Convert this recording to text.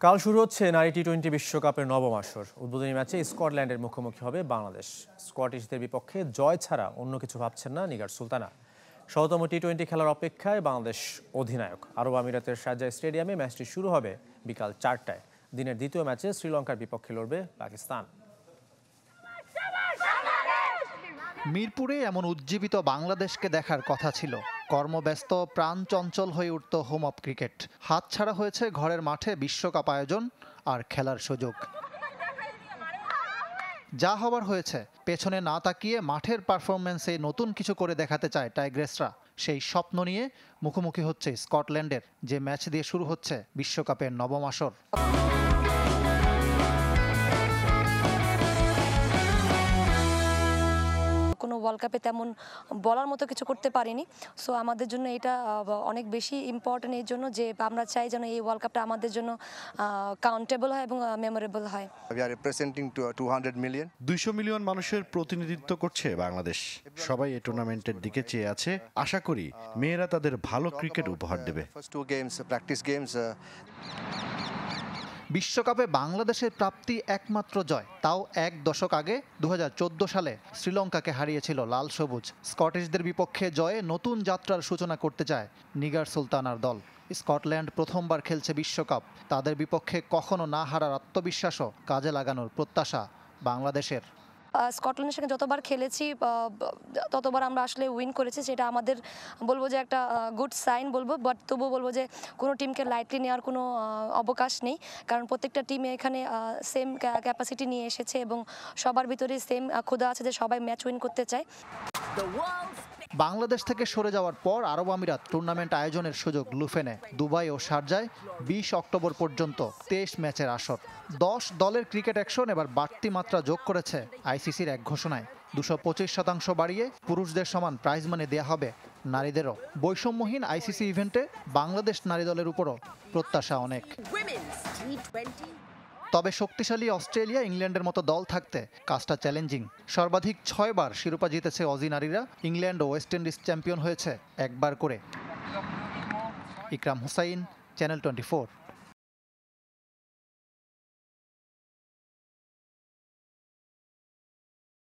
কাল শুরু হচ্ছে নারী টি-20 বিশ্বকাপের নবম আসর। উদ্বোধনী ম্যাচে স্কটল্যান্ডের মুখোমুখি হবে বাংলাদেশ। স্কটিশদের বিপক্ষে জয় ছাড়া অন্য কিছু ভাবছেন না নিগার সুলতানা। শততম টি-20 খেলার অপেক্ষায় বাংলাদেশ অধিনায়ক। আরব আমিরাতের শারজাহ স্টেডিয়ামে ম্যাচটি শুরু হবে বিকাল 4টায়। দিনের দ্বিতীয় ম্যাচে শ্রীলঙ্কার বিপক্ষে লড়বে পাকিস্তান। মিরপুরে এমন উজ্জীবিত বাংলাদেশকে দেখার কথা ছিল। কর্মব্যস্ত প্রাণ চঞ্চল হয়ে উঠত হোম অফ ক্রিকেট। হাতছাড়া হয়েছে ঘরের মাঠে বিশ্বকাপ আয়োজন আর খেলার সুযোগ। যা হবার হয়েছে, পেছনে না তাকিয়ে মাঠের পারফরমেন্সে নতুন কিছু করে দেখাতে চায় টাইগ্রেসরা। সেই স্বপ্ন নিয়ে মুখোমুখি হচ্ছে স্কটল্যান্ডের, যে ম্যাচ দিয়ে শুরু হচ্ছে বিশ্বকাপের নবম আসর। কোনো ওয়ার্ল্ড কাপে তেমন বলার মতো কিছু করতে পারিনি। সো আমাদের জন্য এটা অনেক বেশি ইম্পর্টেন্ট এর জন্য যে আমরা চাই যেন এই ওয়ার্ল্ড কাপটা আমাদের জন্য কাউন্টেবল হয় এবং মেমোরেবল হয়। We are representing to 200 million. 200 million মানুষের প্রতিনিধিত্ব করছে বাংলাদেশ। সবাই এই টুর্নামেন্টের দিকে চেয়ে আছে। আশা করি মেয়েরা তাদের ভালো ক্রিকেট উপহার দেবে। First two games, practice games. বিশ্বকাপে বাংলাদেশের প্রাপ্তি একমাত্র জয়, তাও এক দশক আগে 2014 সালে শ্রীলঙ্কাকে হারিয়েছিল লাল সবুজ। স্কটিশদের বিপক্ষে জয়ে নতুন যাত্রার সূচনা করতে চায় নিগার সুলতানার দল। স্কটল্যান্ড প্রথমবার খেলছে বিশ্বকাপ। তাদের বিপক্ষে কখনো না হারার আত্মবিশ্বাসও কাজে লাগানোর প্রত্যাশা বাংলাদেশের। স্কটল্যান্ডের সঙ্গে যতবার খেলেছি ততবার আমরা আসলে উইন করেছি, সেটা আমাদের বলবো যে একটা গুড সাইন বলবো। বাট তবুও বলবো যে কোনো টিমকে লাইটলি নেওয়ার কোনো অবকাশ নেই, কারণ প্রত্যেকটা টিমে এখানে সেম ক্যাপাসিটি নিয়ে এসেছে এবং সবার ভিতরে সেম ক্ষুধা আছে যে সবাই ম্যাচ উইন করতে চায়। বাংলাদেশ থেকে সরে যাওয়ার পর আরব আমিরাত টুর্নামেন্ট আয়োজনের সুযোগ লুফে নেয়। দুবাই ও শারজায় 20 অক্টোবর পর্যন্ত 23 ম্যাচের আসর। 10 দলের ক্রিকেট অ্যাকশন এবার বাড়তি মাত্রা যোগ করেছে আইসিসির এক ঘোষণায়। 225% বাড়িয়ে পুরুষদের সমান প্রাইজ মানি দেয়া হবে নারীদেরও। বৈষম্যহীন আইসিসি ইভেন্টে বাংলাদেশ নারী দলের উপরও প্রত্যাশা অনেক। তবে শক্তিশালী অস্ট্রেলিয়া, ইংল্যান্ডের মতো দল থাকতে কাজটা চ্যালেঞ্জিং। সর্বাধিক 6 বার শিরোপা জিতেছে অজি নারীরা। ইংল্যান্ড ও ওয়েস্ট ইন্ডিজ চ্যাম্পিয়ন হয়েছে একবার করে। ইকরাম হুসাইন, চ্যানেল 24।